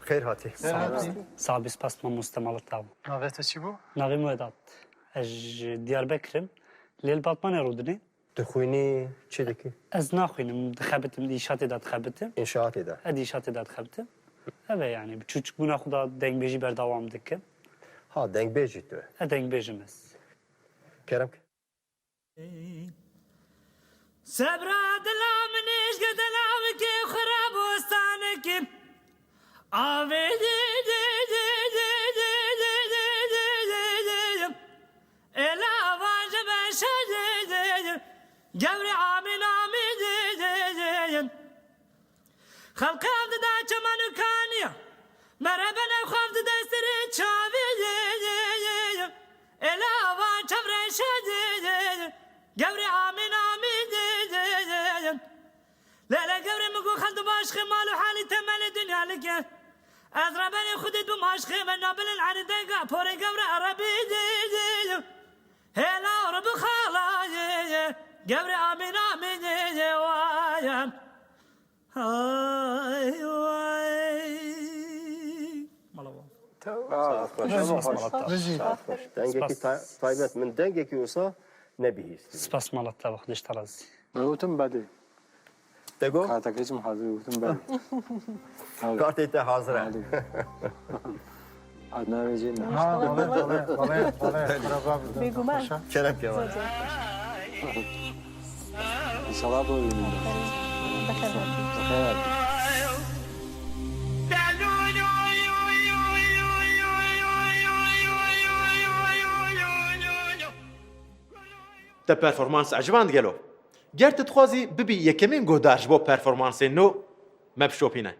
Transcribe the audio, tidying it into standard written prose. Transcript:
خیر هاتی صعب سپاس ما مستمر تاو ناوێتە چی بوو؟ ناوی مودات اج دیار بکرم لیل باتمان رودنی دخوینی چی دکی؟ از ناخوینم دخبتم دیشاتی داد خبتم انشاءاتی ده ادیشاتی داد خبتم evet yani küçük buna kuda dengbeci ber devam dikim. ها دنگ بیجی تو Dengbecimiz. کرم که سبرا دلام نیش گدلام کی خراب وستانکم آوی دی دی دی دی دی دی دی دی دی دی الا واجب شد جبر آمین آمین دی دی دی خلق عبد دا چمن کانیا مربن خفت دستری چاوی دی دی دی الا واجب شد جبر آمین آمین دی دی دی لا لا جبر مگو خلد باش خمال حالی تمل دنیا لکه از ربنی خودت بماش خیمه نابل العری دقا پور جبر عربی دی دی هلا رب خالای جبر آمین آمین دی دی وایم های وای مالوام دنگی کی تایبت من دنگی کی olsa ne bihist. Spas malat tavuk diş tarazi. وتم بعدي Dego كاتك هيك محاضر وتم بعدي kartı hazır. عدنا رجينا بگومان Kerem Kemal. ان شاء الله بقول بخير te performans ecvan gelo. Ger tu dixwazî bibî yekemîn guhdarji bo performansên nû me bişopîne.